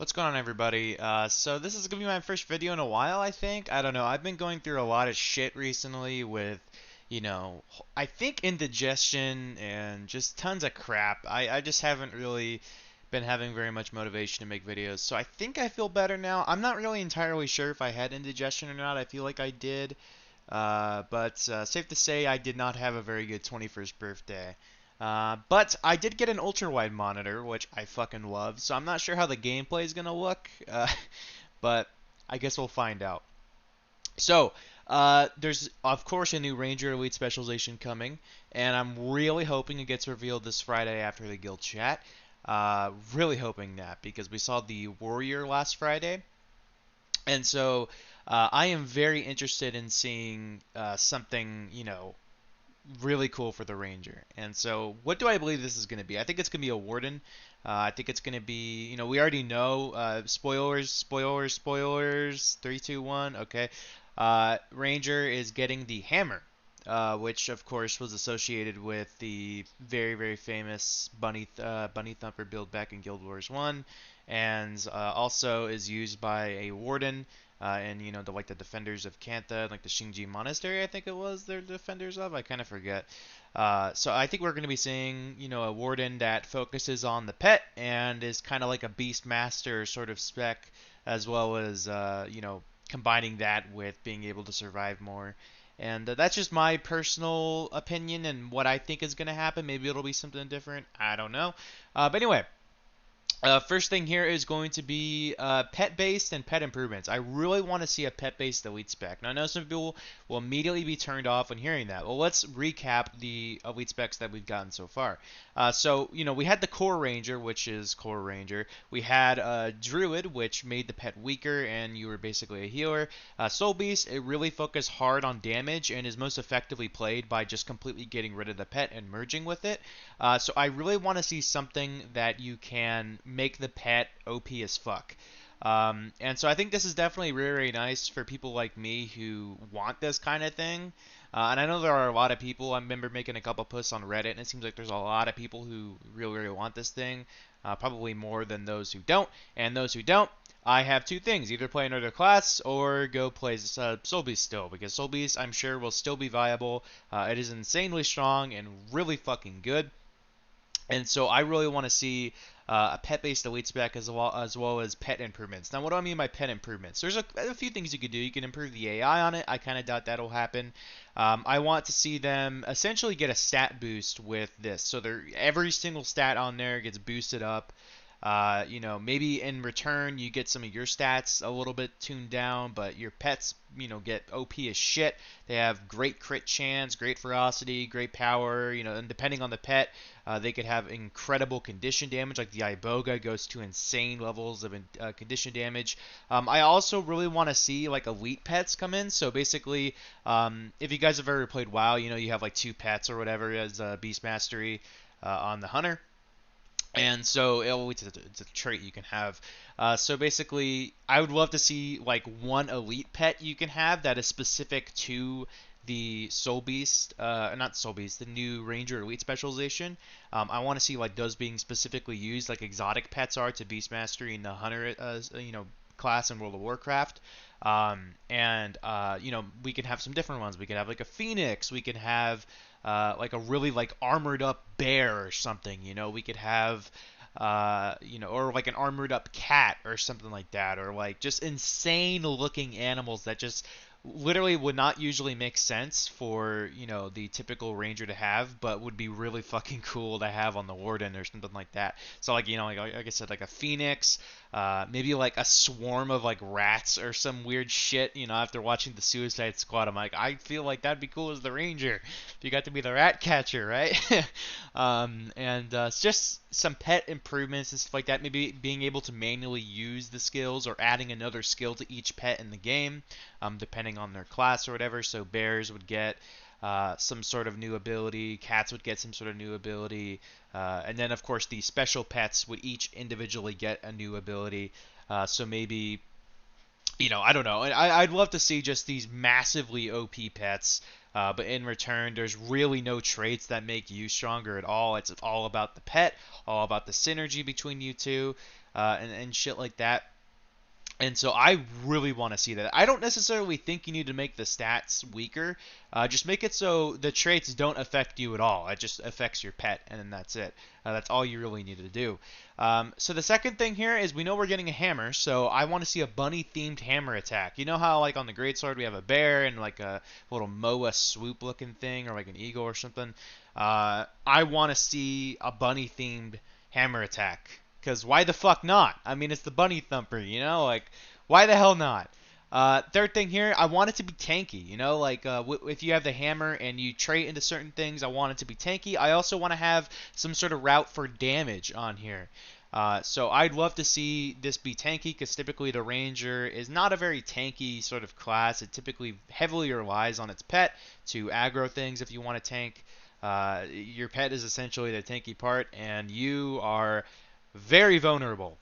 What's going on, everybody? So this is gonna be my first video in a while, I think. I don't know. I've been going through a lot of shit recently with, I think indigestion and just tons of crap. I just haven't really been having very much motivation to make videos. So I think I feel better now. I'm not really entirely sure if I had indigestion or not. I feel like I did. But safe to say I did not have a very good 21st birthday. But I did get an ultra wide monitor, which I fucking love. So I'm not sure how the gameplay is gonna look, but I guess we'll find out. So there's of course a new Ranger Elite Specialization coming, and I'm really hoping it gets revealed this Friday after the guild chat. Really hoping that because we saw the Warrior last Friday, and so I am very interested in seeing something, really cool for the Ranger. And so, what do I believe this is going to be? I think it's going to be a Warden. I think it's going to be, we already know. Spoilers, spoilers, spoilers. Three, two, one. Okay. Ranger is getting the Hammer, which of course was associated with the very, very famous Bunny Thumper build back in Guild Wars 1, and also is used by a Warden. And the defenders of Kantha, like the Shinji Monastery, I think it was they're defenders of. I kind of forget. So I think we're going to be seeing, a warden that focuses on the pet and is kind of like a beast master sort of spec, as well as combining that with being able to survive more. And that's just my personal opinion and what I think is going to happen. Maybe it'll be something different. I don't know. But anyway, first thing here is going to be pet-based and pet improvements. I really want to see a pet-based elite spec. Now, I know some people will immediately be turned off when hearing that. Well, let's recap the elite specs that we've gotten so far. We had the Core Ranger, which is Core Ranger. We had Druid, which made the pet weaker, and you were basically a healer. Soul Beast, it really focused hard on damage and is most effectively played by just completely getting rid of the pet and merging with it. So I really want to see something that you can make the pet OP as fuck. And so I think this is definitely very, very nice for people like me who want this kind of thing. And I know there are a lot of people. I remember making a couple posts on Reddit, and it seems like there's a lot of people who really, really want this thing. Probably more than those who don't. And those who don't, I have two things: either play another class or go play Soul Beast still, because Soul Beast I'm sure will still be viable. It is insanely strong and really fucking good. And so I really want to see a pet-based elite spec as well as pet improvements. Now, what do I mean by pet improvements? There's a few things you could do. You can improve the AI on it. I kind of doubt that'll happen. I want to see them essentially get a stat boost with this. So every single stat on there gets boosted up. Maybe in return you get some of your stats a little bit tuned down, but your pets, get OP as shit. They have great crit chance, great ferocity, great power, and depending on the pet, they could have incredible condition damage, like the Iboga goes to insane levels of condition damage. I also really want to see like elite pets come in. So basically, if you guys have ever played WoW, you have like two pets or whatever as Beast Mastery on the Hunter. And so it's a trait you can have. So basically, I would love to see like one elite pet you can have that is specific to the Soul Beast, not Soul Beast, the new Ranger Elite Specialization. I want to see like those being specifically used, like exotic pets are to Beast Mastery and the Hunter, class in World of Warcraft. We can have some different ones. We could have like a Phoenix. We could have like a really like armored up bear or something. We could have or like an armored up cat or something like that, or like just insane looking animals that just literally would not usually make sense for the typical ranger to have, but would be really fucking cool to have on the warden or something like that. So like I said, like a phoenix, maybe like a swarm of like rats or some weird shit. After watching the Suicide Squad, I'm like, I feel like that'd be cool as the ranger. You got to be the rat catcher, right? It's just some pet improvements and stuff like that. Maybe being able to manually use the skills or adding another skill to each pet in the game, depending on their class or whatever. So bears would get some sort of new ability, cats would get some sort of new ability, and then of course the special pets would each individually get a new ability. So maybe I don't know. I'd love to see just these massively OP pets, but in return, there's really no traits that make you stronger at all. It's all about the pet, all about the synergy between you two. and shit like that. And so I really want to see that. I don't necessarily think you need to make the stats weaker. Just make it so the traits don't affect you at all. It just affects your pet, and then that's it. That's all you really need to do. So the second thing here is we know we're getting a hammer, so I want to see a bunny-themed hammer attack. You know how like on the greatsword we have a bear and like a little moa swoop-looking thing, or like an eagle or something. I want to see a bunny-themed hammer attack. Because why the fuck not? I mean, it's the bunny thumper, you know? Like, why the hell not? Third thing here, I want it to be tanky, you know? Like, if you have the hammer and you trait into certain things, I want it to be tanky. I also want to have some sort of route for damage on here. So I'd love to see this be tanky, because typically the ranger is not a very tanky sort of class. It typically heavily relies on its pet to aggro things if you want to tank. Your pet is essentially the tanky part, and you are very vulnerable.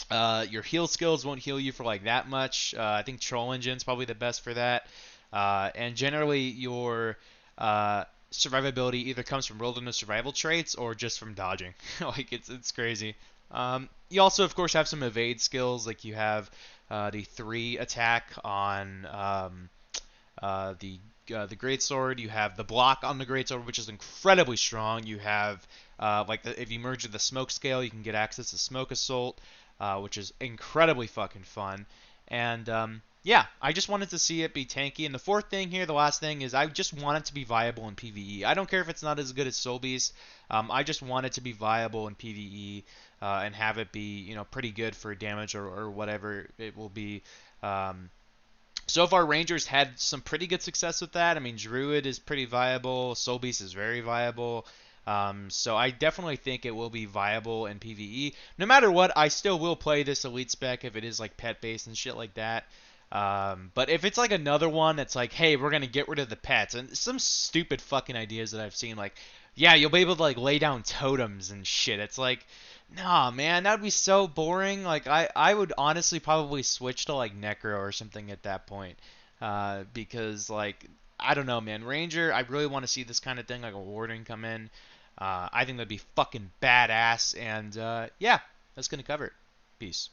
Your heal skills won't heal you for like that much. I think Troll Engine's probably the best for that. And generally, your survivability either comes from wilderness survival traits or just from dodging. Like it's crazy. You also, of course, have some evade skills. Like you have the 3 attack on the greatsword. You have the block on the greatsword, which is incredibly strong. You have if you merge with the smoke scale, you can get access to smoke assault, which is incredibly fucking fun. And yeah, I just wanted to see it be tanky. And the fourth thing here, the last thing, is I just want it to be viable in PvE. I don't care if it's not as good as Soul Beast. I just want it to be viable in PvE and have it be, pretty good for damage or whatever it will be. So far, Rangers had some pretty good success with that. I mean, Druid is pretty viable. Soul Beast is very viable. So I definitely think it will be viable in PvE. No matter what, I still will play this Elite Spec if it is like pet-based and shit like that. But if it's like another one that's like, hey, we're going to get rid of the pets, and some stupid fucking ideas that I've seen, like, yeah, you'll be able to like lay down totems and shit. It's like, nah, man, that would be so boring. Like, I would honestly probably switch to like Necro or something at that point. Because like, I don't know, man. Ranger, I really want to see this kind of thing, like a Warden come in. I think that'd be fucking badass. And yeah, that's gonna cover it. Peace.